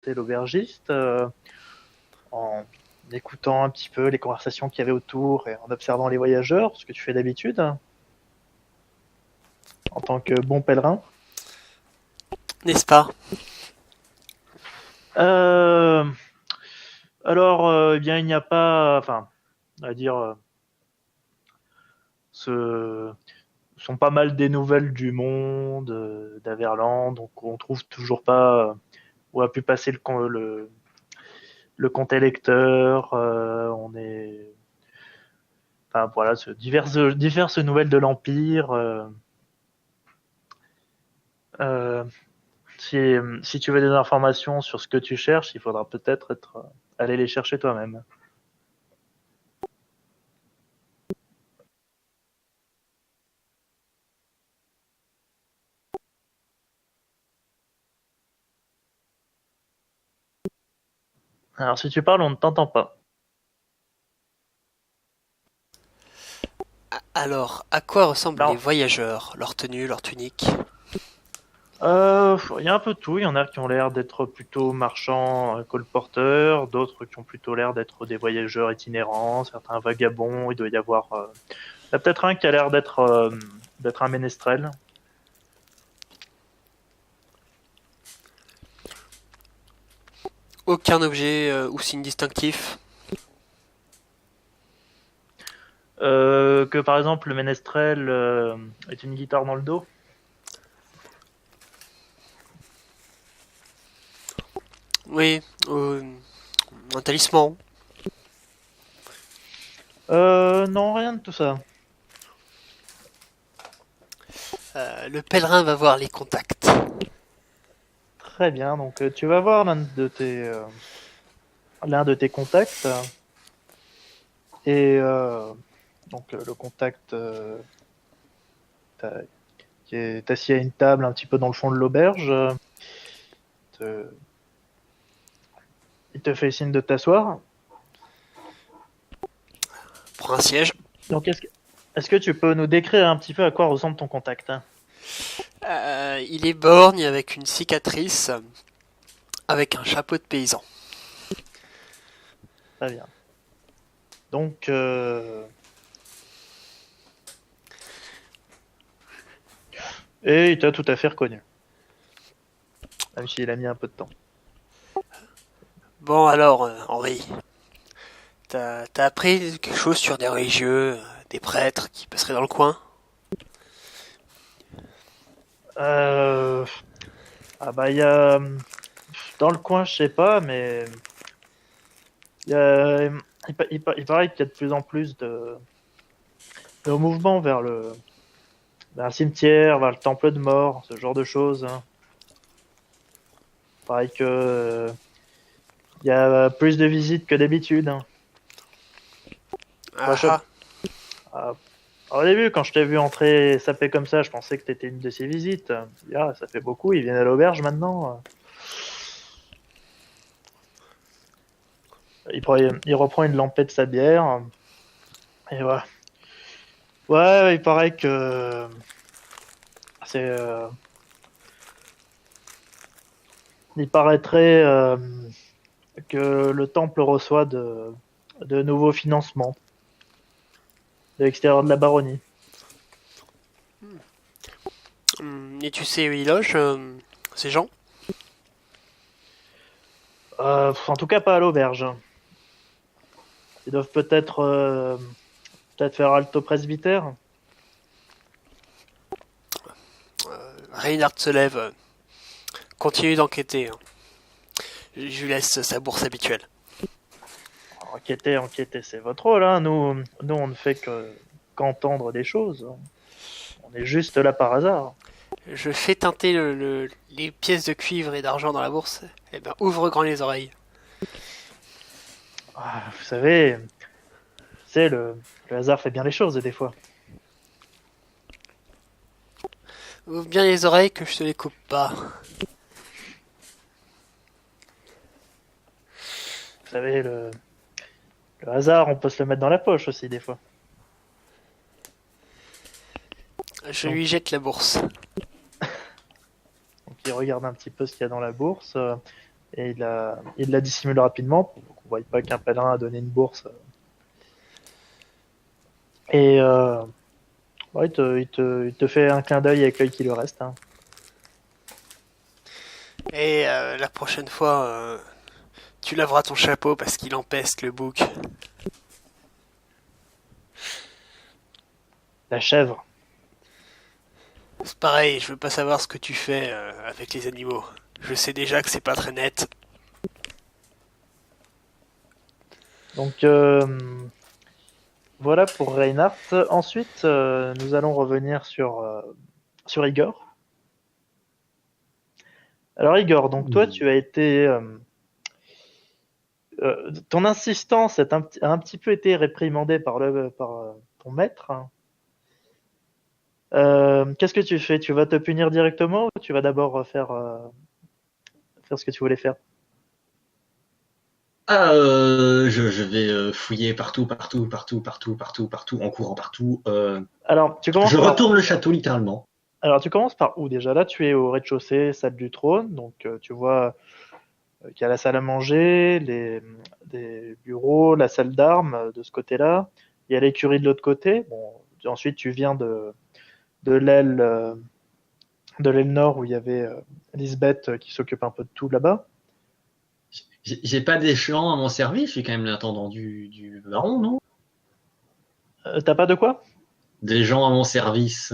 c'est l'aubergiste, en écoutant un petit peu les conversations qu'il y avait autour et en observant les voyageurs, ce que tu fais d'habitude, en tant que bon pèlerin. N'est-ce pas? Euh, alors, eh bien, il n'y a pas, enfin, à dire, ce sont pas mal des nouvelles du monde, d'Averland, donc on trouve toujours pas où a pu passer le compte électeur. On est, enfin voilà, diverses nouvelles de l'Empire. Euh, si tu veux des informations sur ce que tu cherches, il faudra peut-être aller les chercher toi-même. Alors si tu parles, on ne t'entend pas. Alors, à quoi ressemblent les Non. voyageurs? Leur tenue, leur tunique? Il y a un peu de tout. Il y en a qui ont l'air d'être plutôt marchands, colporteurs, d'autres qui ont plutôt l'air d'être des voyageurs itinérants, certains vagabonds. Il doit y avoir. Il y a peut-être un qui a l'air d'être un ménestrel. Aucun objet ou signe distinctif? Que par exemple le ménestrel est une guitare dans le dos. Oui, un talisman. Non, rien de tout ça. Le pèlerin va voir les contacts. Très bien. Donc tu vas voir l'un de tes contacts et donc le contact qui est assis à une table un petit peu dans le fond de l'auberge. Te- il te fait signe de t'asseoir. Prends un siège. Donc est-ce que tu peux nous décrire un petit peu à quoi ressemble ton contact? Il est borgne avec une cicatrice, avec un chapeau de paysan. Très bien. Donc et il t'a tout à fait reconnu, même s'il a mis un peu de temps. Bon alors, Henri, t'as appris quelque chose sur des religieux, des prêtres qui passeraient dans le coin? Euh, ah bah il y a dans le coin, je sais pas, mais il y a, il paraît qu'il y a de plus en plus de mouvements vers le cimetière, vers le temple de mort, ce genre de choses, hein. Pareil que il y a plus de visites que d'habitude, hein. Moi, Ah ah, ah, au début, quand je t'ai vu entrer sapé comme ça, je pensais que t'étais une de ces visites. Ah, ça fait beaucoup, ils viennent à l'auberge maintenant. Il reprend une lampée de sa bière. Et voilà. Ouais, il paraît que c'est. Il paraîtrait que le temple reçoit de nouveaux financements de l'extérieur de la baronnie. et tu sais où ils logent, ces gens? En tout cas, pas à l'auberge. Ils doivent peut-être faire halte au presbytère. Reinhard se lève, continue d'enquêter, hein. Je lui laisse sa bourse habituelle. Enquêter, c'est votre rôle, hein. Nous, on ne fait qu'entendre des choses. On est juste là par hasard. Je fais teinter les pièces de cuivre et d'argent dans la bourse. Eh ben, ouvre grand les oreilles. Ah, vous savez, c'est le hasard fait bien les choses des fois. Ouvre bien les oreilles que je te les coupe pas. Vous savez, le hasard, on peut se le mettre dans la poche aussi des fois. Je lui Donc, jette la bourse. donc il regarde un petit peu ce qu'il y a dans la bourse et il la dissimule rapidement pour qu'on voie pas qu'un pèlerin a donné une bourse. Et ouais, il te fait un clin d'œil avec l'œil qui lui reste. Hein. Et la prochaine fois, tu laveras ton chapeau parce qu'il empeste le bouc. La chèvre. C'est pareil, je veux pas savoir ce que tu fais avec les animaux. Je sais déjà que c'est pas très net. Donc voilà pour Reinhardt. Ensuite, nous allons revenir sur Igor. Alors Igor, donc toi tu as été ton insistance a un petit peu été réprimandée par ton maître. Hein. Qu'est-ce que tu fais? Tu vas te punir directement ou tu vas d'abord faire ce que tu voulais faire? Je vais fouiller partout, en courant partout. Alors tu Je commences par retourne le château littéralement. alors tu commences par où déjà? Là tu es au rez-de-chaussée, salle du trône, donc tu vois qu'il y a la salle à manger, des bureaux, la salle d'armes de ce côté-là. Il y a l'écurie de l'autre côté. Bon, ensuite tu viens de l'aile de l'aile nord où il y avait Lisbeth qui s'occupe un peu de tout là-bas. J'ai pas des gens à mon service, je suis quand même l'intendant du baron, non? T'as pas de quoi? Des gens à mon service.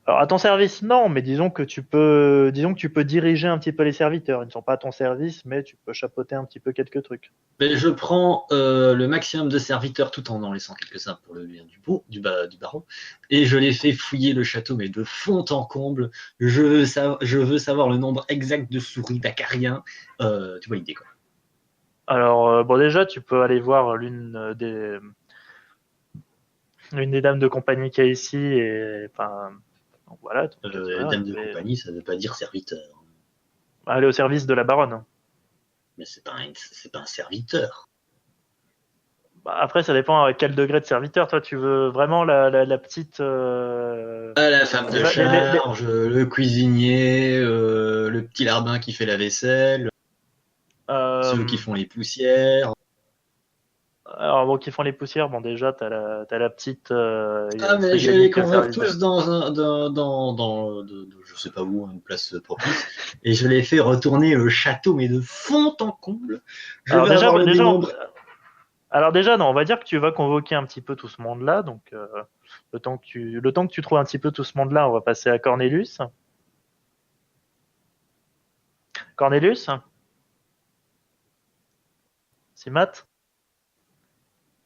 Alors à ton service, non, mais disons que tu peux diriger un petit peu les serviteurs. Ils ne sont pas à ton service, mais tu peux chapeauter un petit peu quelques trucs. Mais je prends le maximum de serviteurs tout en laissant quelques-uns pour le bien du baron, et je les fais fouiller le château, mais de fond en comble. Je veux savoir le nombre exact de souris d'acariens. Tu vois l'idée, quoi. Alors bon déjà, tu peux aller voir l'une des dames de compagnie qu'il y a ici et enfin donc voilà. Donc, voilà, Dame de compagnie, ça veut pas dire serviteur. aller au service de la baronne. Mais c'est pas un serviteur. Bah, après, ça dépend à quel degré de serviteur. Toi, tu veux vraiment la petite. La femme de charge, le cuisinier, le petit larbin qui fait la vaisselle, ceux qui font les poussières. Alors, bon, qui font les poussières, bon, déjà, t'as la petite. Mais je les convoque tous je sais pas où, une place propice, et je les fais retourner le château, mais de fond en comble. Je Alors, vais avoir le dénombre. alors, déjà, non, on va dire que tu vas convoquer un petit peu tout ce monde-là. Donc, le temps que tu trouves un petit peu tout ce monde-là, on va passer à Cornelius. Cornelius? C'est Matt?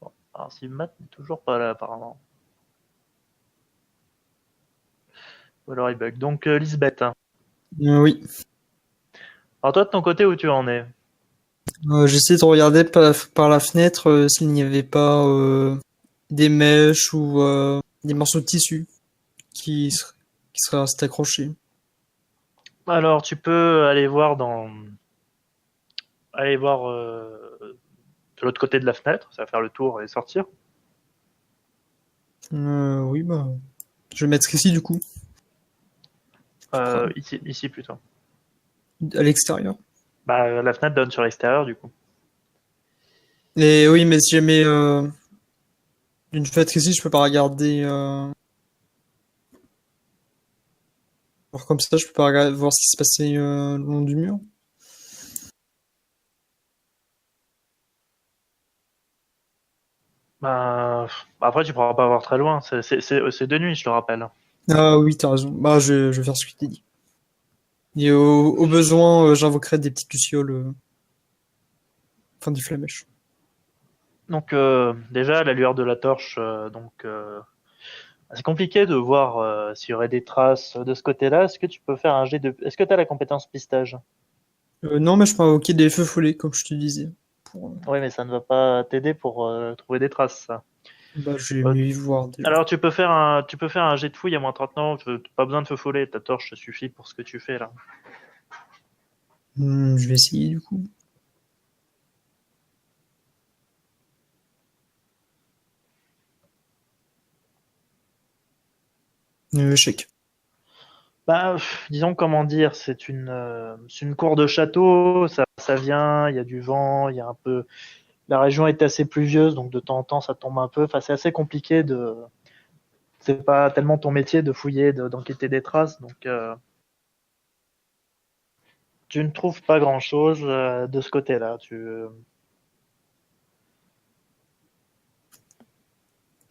Bon, alors, si Matt n'est toujours pas là, apparemment. Ou alors il bug. Donc, Lisbeth. Oui. Alors, toi, de ton côté, où tu en es? J'essaie de regarder par la fenêtre s'il n'y avait pas des mèches ou des morceaux de tissu qui seraient restés accrochés. Alors, tu peux aller voir de l'autre côté de la fenêtre, ça va faire le tour et sortir. Oui, bah, je vais mettre ici du coup, Ici plutôt. à l'extérieur. Bah, la fenêtre donne sur l'extérieur du coup. Et oui, mais si jamais une fenêtre ici, je peux pas regarder. Alors comme ça, je peux pas voir ce qui se passait le long du mur. Bah, après, tu pourras pas voir très loin. C'est de nuit, je te rappelle. Ah oui, t'as raison. Bah, je vais faire ce que tu dit. Et au besoin, j'invoquerai des petites lucioles, enfin des flamèches. Donc, déjà, à la lueur de la torche, c'est compliqué de voir s'il y aurait des traces de ce côté-là. Est-ce que tu peux faire un jet de. Est-ce que tu as la compétence pistage? Non, mais je peux invoquer des feux follets, comme je te disais. Pour, Oui, mais ça ne va pas t'aider pour trouver des traces, ça. bah, je vais Euh, mieux y voir déjà. Alors, tu peux faire un jet de fouille à moins 30 ans. Pas besoin de feu follet. Ta torche suffit pour ce que tu fais là. Je vais essayer du coup. Échec. Disons comment dire, c'est une cour de château, ça vient, il y a du vent, il y a un peu. La région est assez pluvieuse, donc de temps en temps ça tombe un peu. Enfin, c'est assez compliqué de. C'est pas tellement ton métier de fouiller, d'enquêter des traces, donc tu ne trouves pas grand-chose de ce côté-là.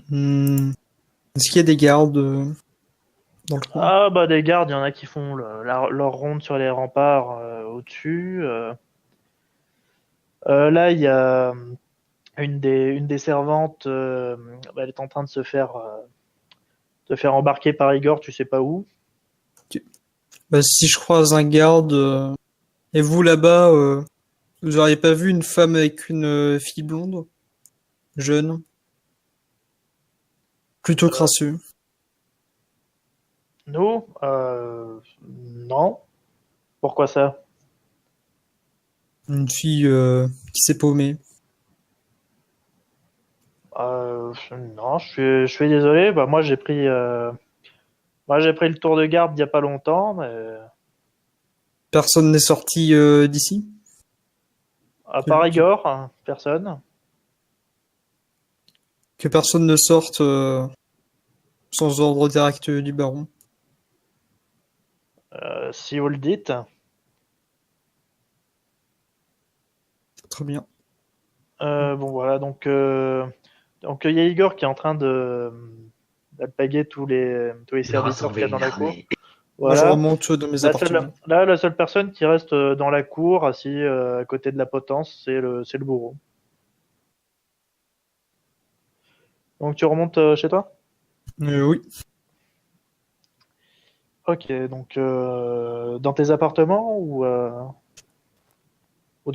Hmm. Est-ce qu'il y a des gardes dans le coin? Ah bah des gardes, il y en a qui font leur ronde sur les remparts au-dessus. Là, il y a une des servantes, elle est en train de se faire embarquer par Igor, tu sais pas où. Bah, si je croise un garde, et vous là-bas, vous auriez pas vu une femme avec une fille blonde, jeune, plutôt Euh, crasseux, Nous, non. Pourquoi ça? une fille qui s'est paumée. Non, je suis désolé. Bah, moi, j'ai pris le tour de garde il y a pas longtemps, mais Personne n'est sorti d'ici? à Que, part que- Igor, hein, personne. que personne ne sorte sans ordre direct du baron. Si vous le dites. Très bien. Bon voilà, donc il y a Igor qui est en train de d'alpaguer tous les De serviteurs qu'il y rassembler a dans une la cour. armée. Moi, je Voilà. remonte dans mes appartements. La seule personne qui reste dans la cour, assis à côté de la potence, c'est le bourreau. Donc tu remontes chez toi? Oui, Ok, donc dans tes appartements ou dans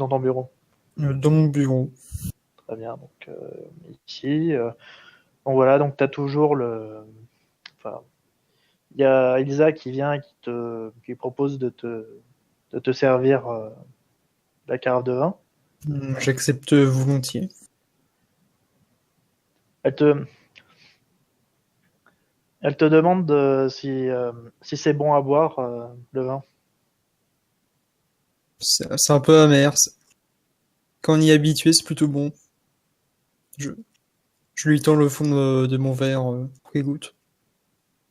ton bureau? dans mon bureau. Très bien, donc ici. Donc voilà, donc tu as toujours enfin, il y a Elsa qui vient et qui propose de te servir la carafe de vin. J'accepte volontiers. Elle te, elle te demande si c'est bon à boire, le vin. C'est un peu amer. Quand on y est habitué, c'est plutôt bon. Je, je lui tends le fond de mon verre pour qu'il goûte.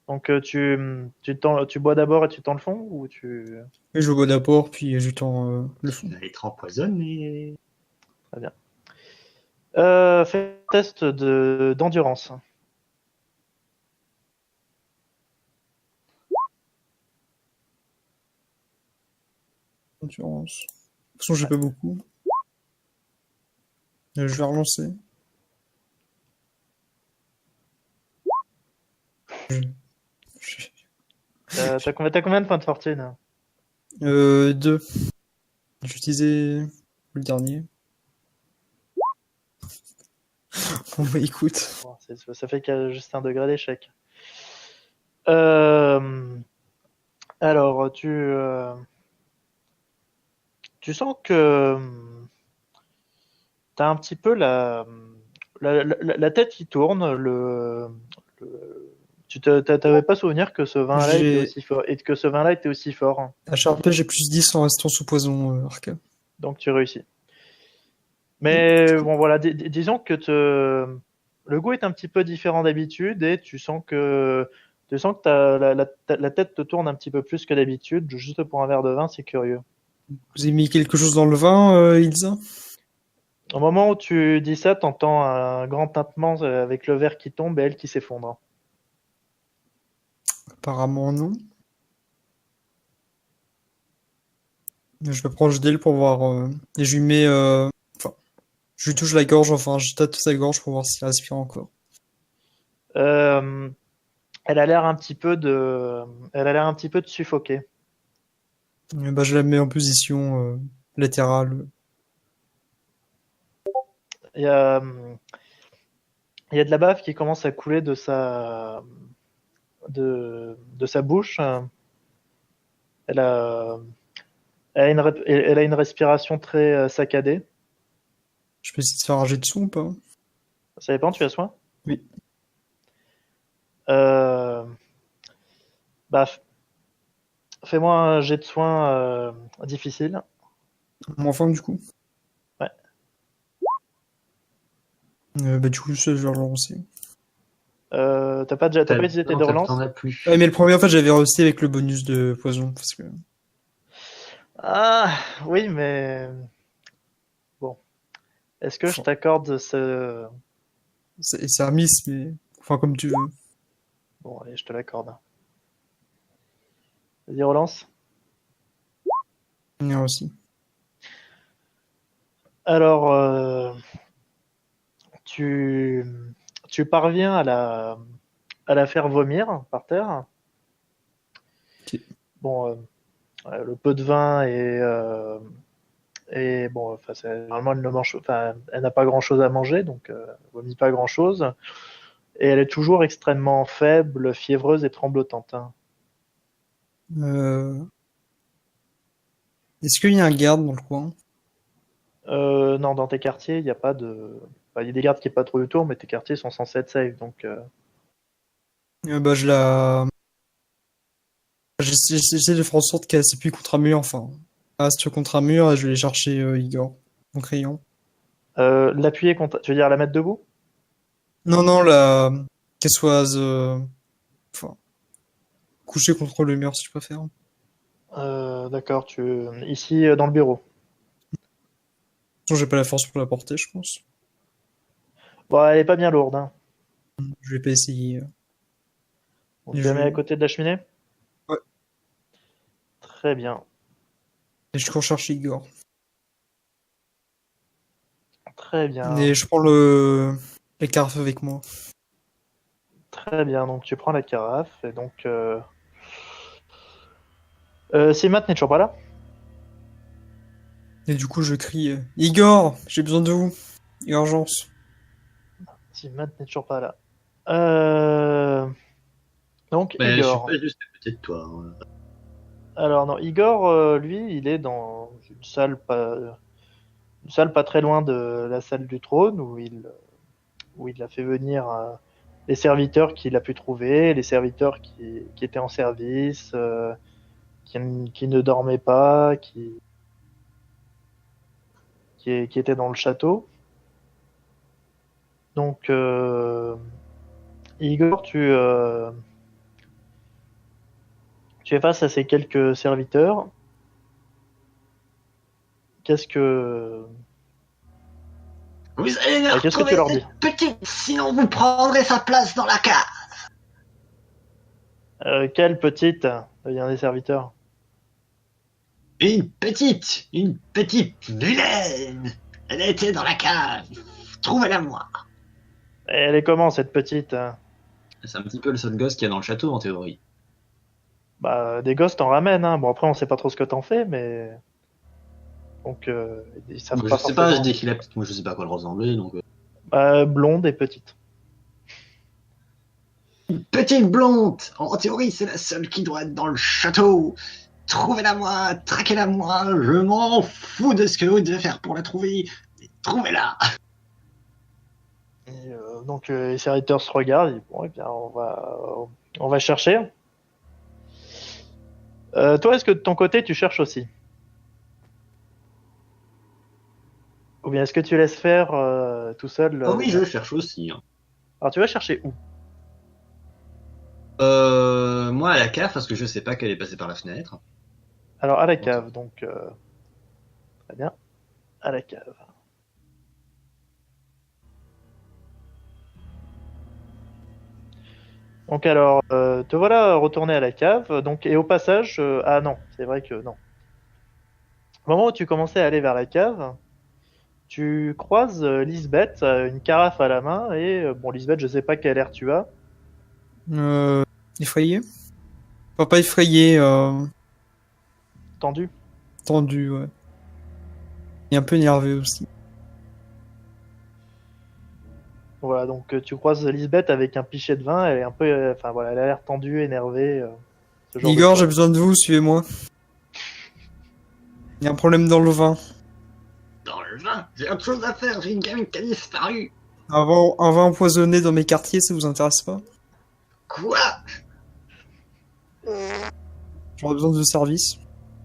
Donc tu bois d'abord et tu tends le fond ou tu... Et je bois d'abord, puis je lui tends le fond. Il va être empoisonné. Très bien. Fais un test d'endurance. Endurance. De toute façon, j'ai pas beaucoup. Je vais relancer. Je- T'as combien de points de fortune? Deux. J'ai utilisé le dernier. Bon bah écoute. Bon, ça fait qu'il y a juste un degré d'échec. Euh, alors, tu sens que t'as un petit peu la tête qui tourne. T'avais pas souvenir que ce vin-là était J'ai aussi fort et que ce vin-là était aussi fort. à Charpé, j'ai plus 10 en restant sous poison Arca. Donc tu réussis. Et Mais bon, voilà, disons que le goût est un petit peu différent d'habitude et tu sens que la tête te tourne un petit peu plus que d'habitude, juste pour un verre de vin, c'est curieux. vous avez mis quelque chose dans le vin, Ilsa? Au moment où tu dis ça, t'entends un grand tintement avec le verre qui tombe et elle qui s'effondre. Apparemment non. Je me proche d'elle pour voir. Et je lui mets. Enfin, je lui touche la gorge, enfin, je tâte sa gorge pour voir s'il respire encore. Euh, Elle a l'air un petit peu elle a l'air un petit peu de suffoquer. Et bah, je la mets en position latérale. Il y a, il y a de la bave qui commence à couler de sa bouche. Elle a, elle a une respiration très saccadée. Je peux essayer de faire un jet de son ou pas? Ça dépend, tu as soin? Oui. Euh, bah, Fais-moi un jet de soins difficile. Moins femme, du coup. Ouais. Bah, du coup, je vais le relancer. T'as pas utilisé tes Non, deux relances? t'en as plus. Ouais, mais le premier, en fait, j'avais réussi avec le bonus de poison. Parce que Ah, oui, mais bon. Est-ce que je enfin, t'accorde ce... c'est un miss, mais. Enfin, comme tu veux. Bon, allez, je te l'accorde. Vas-y, relance. Bien aussi. Alors, tu, tu parviens à la faire vomir par terre. Ok. Bon, le peu de vin et bon, enfin, normalement, elle ne mange, enfin, elle n'a pas grand-chose à manger, donc elle vomit pas grand-chose. Et elle est toujours extrêmement faible, fiévreuse et tremblotante, hein. Euh... Est-ce qu'il y a un garde dans le coin? Non, dans tes quartiers, il n'y a pas de. Enfin, il y a des gardes qui patrouillent autour, mais tes quartiers sont censés être safe, donc. Bah, je la. J'essaie de faire en sorte qu'elle s'appuie contre un mur, enfin. Ah, si tu veux contre un mur, je vais aller chercher Igor, mon crayon. L'appuyer contre. Tu veux dire la mettre debout? Non, non, la. Qu'elle soit. Enfin, couchée contre le mur, si tu préfères. D'accord, ici dans le bureau. Sinon, j'ai pas la force pour la porter, je pense. Bon, elle est pas bien lourde, hein. Je vais pas essayer. Donc, Et tu la je mets à vais. côté de la cheminée? Ouais. Très bien, Et je cours chercher Igor. très bien, Et je prends la carafe avec moi. très bien. Donc tu prends la carafe et donc. Matt n'est toujours pas là? Et du coup, je crie Igor, j'ai besoin de vous. Urgence. Matt n'est toujours pas là. Euh, Donc Mais je suis Igor. pas juste à côté de toi, hein. Alors non, Igor, lui, il est dans une salle pas très loin de la salle du trône où il a fait venir les serviteurs qu'il a pu trouver, les serviteurs qui étaient en service, qui ne dormaient pas, qui étaient dans le château. Donc, Igor, tu es face à ces quelques serviteurs. Qu'est-ce que, Vous allez me qu'est-ce que tu retrouver leur dis? cette petite, sinon vous prendrez sa place dans la cave. Quelle petite, devient des serviteurs. Une petite vilaine. Elle était dans la cave. Trouvez-la moi. Elle est comment cette petite? C'est un petit peu le seul gosse qu'il y a dans le château en théorie. Bah, des gosses t'en ramènent, hein. Bon, après, on sait pas trop ce que t'en fais, mais. Donc, ils savent Je pas sais pas, forcément. dès qu'il a petite, moi je sais pas à quoi elle ressemblait, donc. Blonde et petite. Une petite blonde. En théorie, c'est la seule qui doit être dans le château. Trouvez-la moi, traquez-la moi. Je m'en fous de ce que vous devez faire pour la trouver. Mais trouvez-la. Et, donc, les serviteurs se regardent. Et, bon, eh bien, on va chercher. Toi, est-ce que de ton côté, tu cherches aussi? Ou bien est-ce que tu laisses faire tout seul Oh les oui, je gars? cherche aussi, hein. Alors, tu vas chercher où? Moi à la cave parce que je sais pas qu'elle est passée par la fenêtre. Alors, à la cave, donc. Très bien. À la cave. Donc alors, te voilà retourné à la cave. Donc, et au passage, ah non, c'est vrai que non. Au moment où tu commençais à aller vers la cave, tu croises Lisbeth, une carafe à la main, et bon, Lisbeth, je sais pas quel air tu as. Euh, Effrayé? Enfin, pas effrayé, Tendu. tendu, ouais. Et un peu énervé aussi. Voilà, donc tu croises Lisbeth avec un pichet de vin, elle est un peu, enfin voilà, elle a l'air tendue, énervée, ce genre de Igor, j'ai choses. besoin de vous, suivez-moi. Il y a un problème dans le vin. Dans le vin, j'ai autre chose à faire, j'ai une gamine qui a disparu. Un vin empoisonné dans mes quartiers, ça vous intéresse pas? Quoi? J'aurais besoin de service.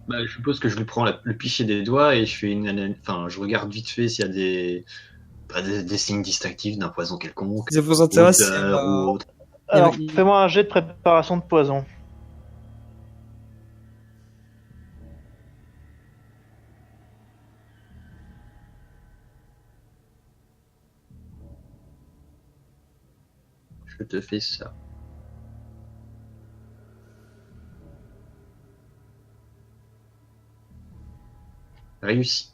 Bah, je suppose que je lui prends le pichet des doigts et je fais enfin, je regarde vite fait s'il y a des signes distinctifs d'un poison quelconque, Si ça vous intéresse, odeur ou autre. Alors, il- fais-moi un jet de préparation de poison. Je te fais ça. Réussi.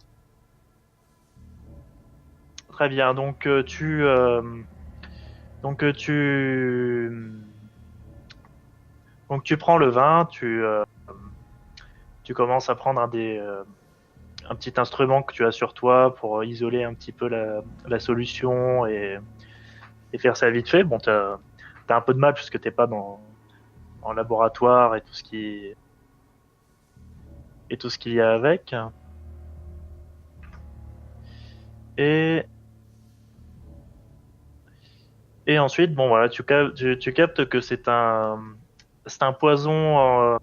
Très bien. Donc tu prends le vin, tu commences à prendre un petit instrument que tu as sur toi pour isoler un petit peu la solution et faire ça vite fait. Bon, t'as un peu de mal puisque t'es pas en laboratoire et tout ce qu'il y a avec. Et et ensuite, bon voilà, tu captes que c'est un poison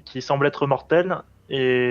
qui semble être mortel et